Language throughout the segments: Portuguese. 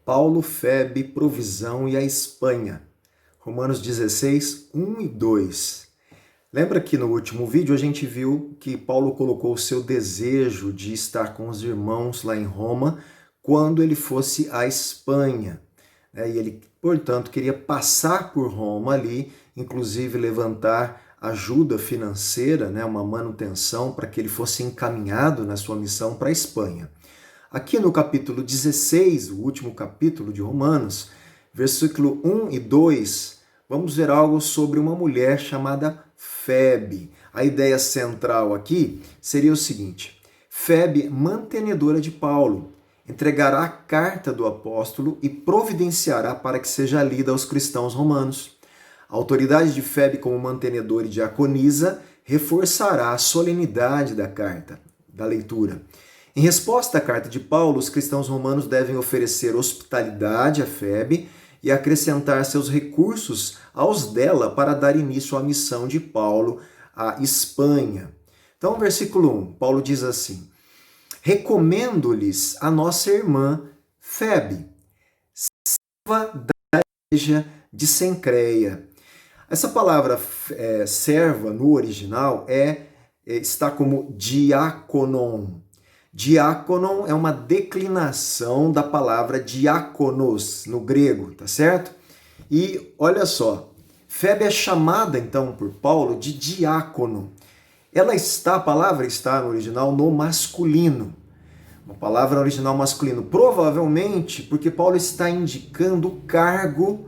Paulo, Febe, provisão e a Espanha. Romanos 16, 1 e 2. Lembra que no último vídeo a gente viu que Paulo colocou o seu desejo de estar com os irmãos lá em Roma quando ele fosse à Espanha. E ele, portanto, queria passar por Roma ali, inclusive levantar ajuda financeira, uma manutenção para que ele fosse encaminhado na sua missão para a Espanha. Aqui no capítulo 16, o último capítulo de Romanos, versículo 1 e 2, vamos ver algo sobre uma mulher chamada Febe. A ideia central aqui seria o seguinte: Febe, mantenedora de Paulo, entregará a carta do apóstolo e providenciará para que seja lida aos cristãos romanos. A autoridade de Febe como mantenedora e diaconisa reforçará a solenidade da carta, da leitura. Em resposta à carta de Paulo, os cristãos romanos devem oferecer hospitalidade a Febe e acrescentar seus recursos aos dela para dar início à missão de Paulo à Espanha. Então, versículo 1, Paulo diz assim: recomendo-lhes a nossa irmã Febe, serva da igreja de Cencreia. Essa palavra serva no original está como diaconon. Diáconon é uma declinação da palavra diáconos no grego, tá certo? E olha só, Febe é chamada então por Paulo de diácono. A palavra está no original no masculino. Uma palavra original masculino, provavelmente porque Paulo está indicando o cargo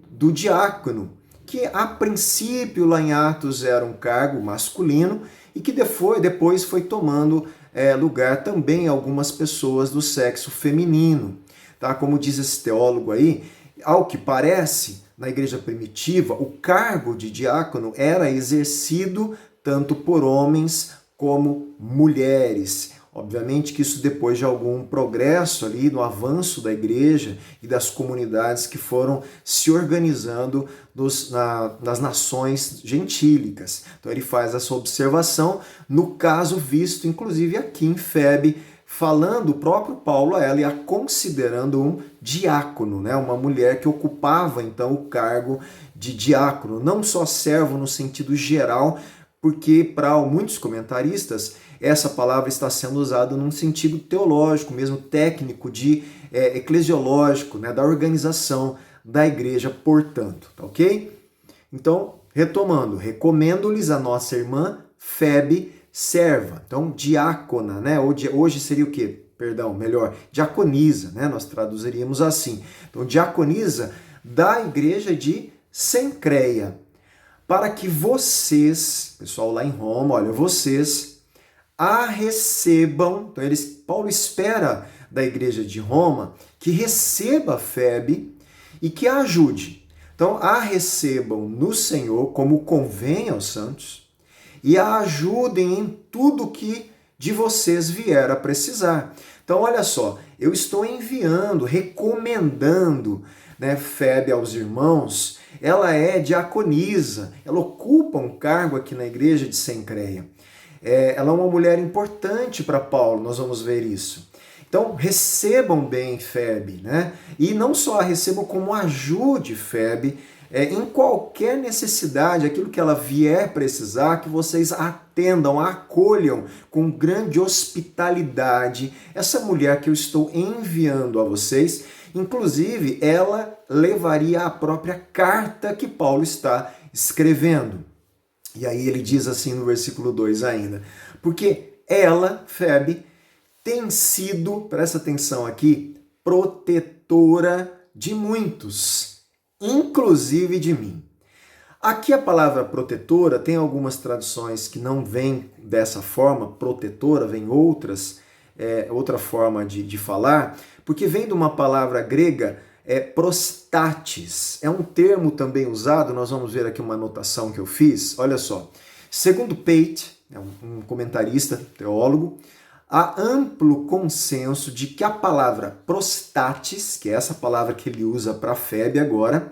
do diácono, que a princípio lá em Atos era um cargo masculino e que depois foi tomando lugar também algumas pessoas do sexo feminino. Tá? Como diz esse teólogo aí, ao que parece, na igreja primitiva, o cargo de diácono era exercido tanto por homens como mulheres. Obviamente que isso depois de algum progresso ali no avanço da igreja e das comunidades que foram se organizando nas nações gentílicas. Então ele faz essa observação, no caso visto inclusive aqui em Febe, falando o próprio Paulo a ela e a considerando um diácono, uma mulher que ocupava então o cargo de diácono, não só servo no sentido geral, porque para muitos comentaristas essa palavra está sendo usada num sentido teológico, mesmo técnico, eclesiológico, da organização da igreja, portanto, tá ok? Então, retomando, recomendo-lhes a nossa irmã Febe, serva, então diácona, hoje seria o quê? Diaconisa, nós traduziríamos assim. Então, diaconisa da igreja de Cencreia, para que vocês, pessoal lá em Roma, vocês a recebam. Então, Paulo espera da igreja de Roma que receba Febe e que a ajude. Então, a recebam no Senhor, como convém aos santos, e a ajudem em tudo que de vocês vier a precisar. Então, olha só, eu estou enviando, recomendando Febe aos irmãos. Ela é diaconisa, ela ocupa um cargo aqui na igreja de Cencreia. Ela é uma mulher importante para Paulo, nós vamos ver isso. Então, recebam bem Febe, E não só a recebam, como ajude Febe em qualquer necessidade, aquilo que ela vier precisar, que vocês atendam, acolham com grande hospitalidade essa mulher que eu estou enviando a vocês. Inclusive, ela levaria a própria carta que Paulo está escrevendo. E aí ele diz assim no versículo 2 ainda: porque ela, Febe, tem sido, presta atenção aqui, protetora de muitos, inclusive de mim. Aqui a palavra protetora tem algumas traduções que não vêm dessa forma, protetora, vem outras, outra forma de falar, porque vem de uma palavra grega, prostates. É um termo também usado, nós vamos ver aqui uma anotação que eu fiz, olha só. Segundo Pate, um comentarista, teólogo, há amplo consenso de que a palavra prostates, que é essa palavra que ele usa para Febe agora,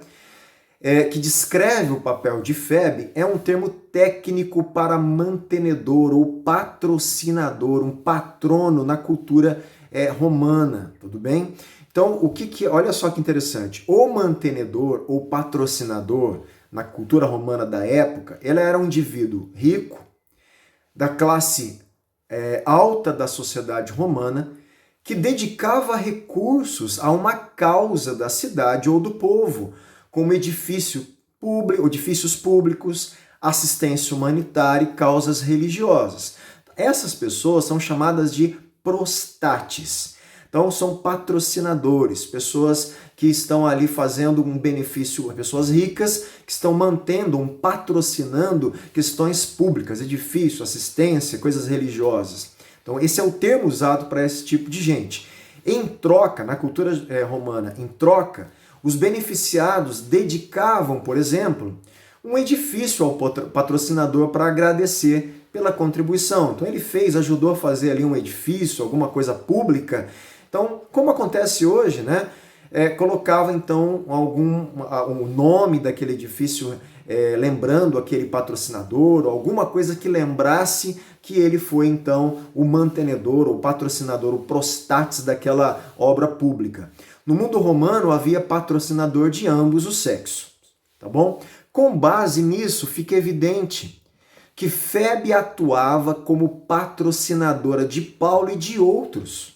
que descreve o papel de Febe, é um termo técnico para mantenedor ou patrocinador, um patrono na cultura romana, tudo bem? Então, olha só que interessante, o mantenedor ou patrocinador na cultura romana da época, ele era um indivíduo rico, da classe alta da sociedade romana, que dedicava recursos a uma causa da cidade ou do povo, como edifícios públicos, assistência humanitária e causas religiosas. Essas pessoas são chamadas de prostates. Então, são patrocinadores, pessoas que estão ali fazendo um benefício, pessoas ricas que estão patrocinando questões públicas, edifício, assistência, coisas religiosas. Então, esse é o termo usado para esse tipo de gente. Em troca, na cultura romana, os beneficiados dedicavam, por exemplo, um edifício ao patrocinador para agradecer pela contribuição. Então, ele ajudou a fazer ali um edifício, alguma coisa pública. Então, como acontece hoje, né? Colocava então o nome daquele edifício lembrando aquele patrocinador, ou alguma coisa que lembrasse que ele foi então o mantenedor, o patrocinador, o prostates daquela obra pública. No mundo romano havia patrocinador de ambos os sexos, tá bom? Com base nisso, fica evidente que Febe atuava como patrocinadora de Paulo e de outros.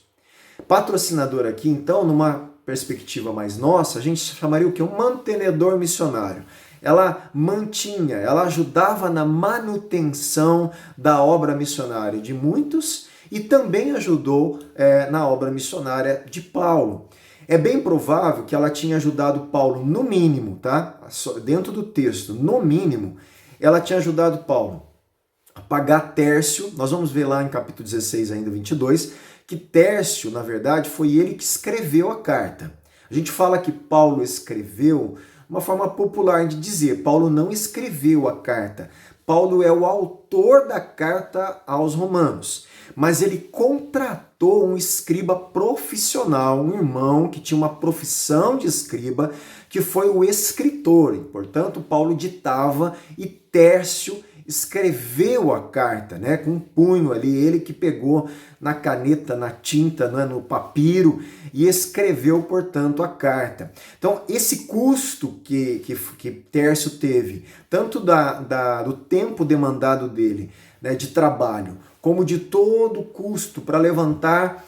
Patrocinador aqui, então, numa perspectiva mais nossa, a gente chamaria o quê? Um mantenedor missionário. Ela ela ajudava na manutenção da obra missionária de muitos e também ajudou na obra missionária de Paulo. É bem provável que ela tinha ajudado Paulo, no mínimo, tá? Dentro do texto, no mínimo, ela tinha ajudado Paulo a pagar Tércio. Nós vamos ver lá em capítulo 16, ainda 22, que Tércio, na verdade, foi ele que escreveu a carta. A gente fala que Paulo escreveu, uma forma popular de dizer, Paulo não escreveu a carta. Paulo é o autor da carta aos Romanos, mas ele contratou um escriba profissional, um irmão que tinha uma profissão de escriba, que foi o escritor. E, portanto, Paulo ditava e Tércio escreveu a carta, né, com um punho ali, ele que pegou na caneta, na tinta, né, no papiro e escreveu, portanto, a carta. Então, esse custo que Tércio teve, tanto do tempo demandado dele, né, de trabalho, como de todo o custo para levantar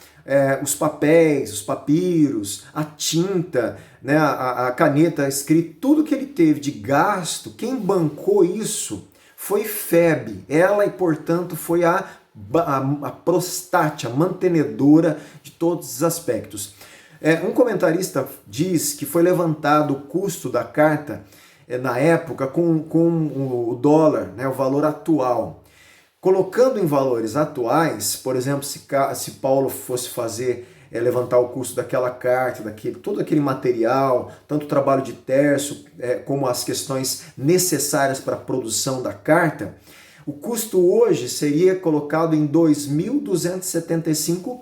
os papéis, os papiros, a tinta, né, a caneta escrita, tudo que ele teve de gasto, quem bancou isso foi Febe. Ela, e portanto, foi a prostate, a mantenedora de todos os aspectos. Um comentarista diz que foi levantado o custo da carta na época com o dólar, né, o valor atual. Colocando em valores atuais, por exemplo, se Paulo fosse levantar o custo daquela carta, todo aquele material, tanto o trabalho de Tércio como as questões necessárias para a produção da carta, o custo hoje seria colocado em $2.275.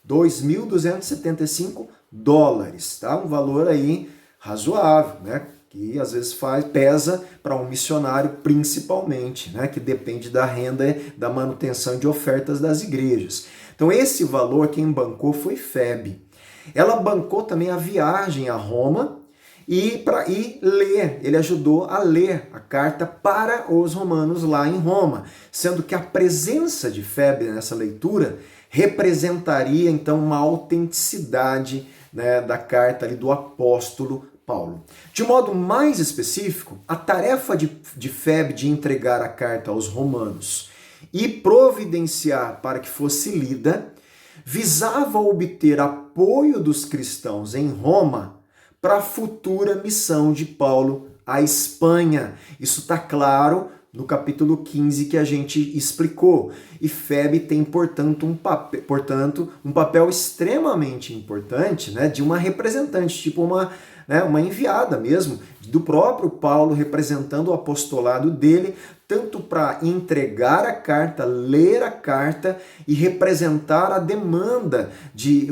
$2.275, tá? Um valor aí razoável, né? Que às vezes pesa para um missionário principalmente, né? Que depende da renda, da manutenção de ofertas das igrejas. Então esse valor quem bancou foi Febe. Ela bancou também a viagem a Roma e ler. Ele ajudou a ler a carta para os romanos lá em Roma, sendo que a presença de Febe nessa leitura representaria então uma autenticidade, né, da carta ali do apóstolo Paulo. De modo mais específico, a tarefa de Febe de entregar a carta aos romanos e providenciar para que fosse lida visava obter apoio dos cristãos em Roma para a futura missão de Paulo à Espanha. Isso está claro no capítulo 15 que a gente explicou. E Febe tem, portanto, um papel extremamente importante, né, de uma representante, tipo uma enviada mesmo, do próprio Paulo representando o apostolado dele, tanto para entregar a carta, ler a carta e representar a demanda,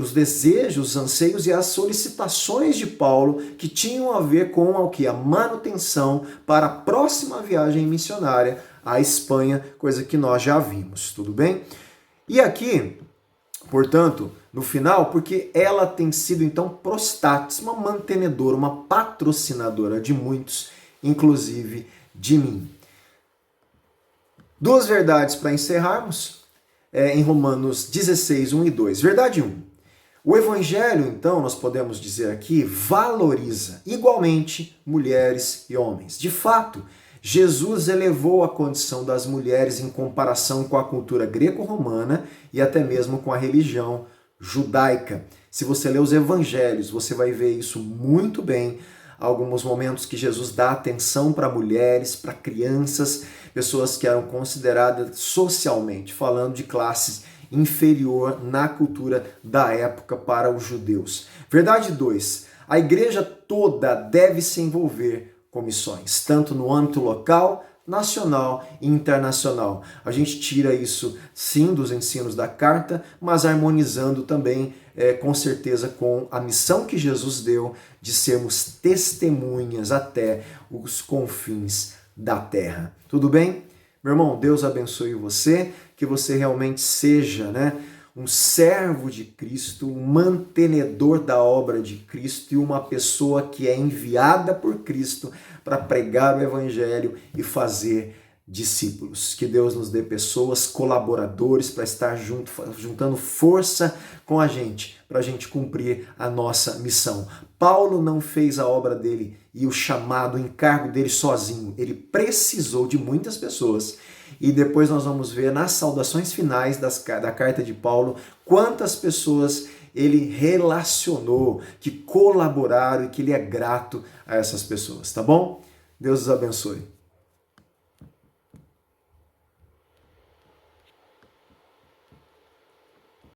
os desejos, os anseios e as solicitações de Paulo que tinham a ver com a manutenção para a próxima viagem missionária à Espanha, coisa que nós já vimos, tudo bem? E aqui, portanto, no final, porque ela tem sido então prostátis, uma mantenedora, uma patrocinadora de muitos, inclusive de mim. Duas verdades para encerrarmos, em Romanos 16, 1 e 2. Verdade 1. O Evangelho, então, nós podemos dizer aqui, valoriza igualmente mulheres e homens. De fato, Jesus elevou a condição das mulheres em comparação com a cultura greco-romana e até mesmo com a religião judaica. Se você ler os evangelhos, você vai ver isso muito bem. Alguns momentos que Jesus dá atenção para mulheres, para crianças, pessoas que eram consideradas socialmente, falando de classes inferior na cultura da época para os judeus. Verdade 2. A igreja toda deve se envolver com missões, tanto no âmbito local, nacional e internacional. A gente tira isso, sim, dos ensinos da carta, mas harmonizando também, com certeza, com a missão que Jesus deu de sermos testemunhas até os confins da terra. Tudo bem? Meu irmão, Deus abençoe você, que você realmente seja, um servo de Cristo, um mantenedor da obra de Cristo e uma pessoa que é enviada por Cristo para pregar o Evangelho e fazer discípulos. Que Deus nos dê pessoas, colaboradores, para estar juntando força com a gente, para a gente cumprir a nossa missão. Paulo não fez a obra dele e o chamado, o encargo dele sozinho. Ele precisou de muitas pessoas. E depois nós vamos ver nas saudações finais da carta de Paulo quantas pessoas ele relacionou, que colaboraram e que ele é grato a essas pessoas, tá bom? Deus os abençoe.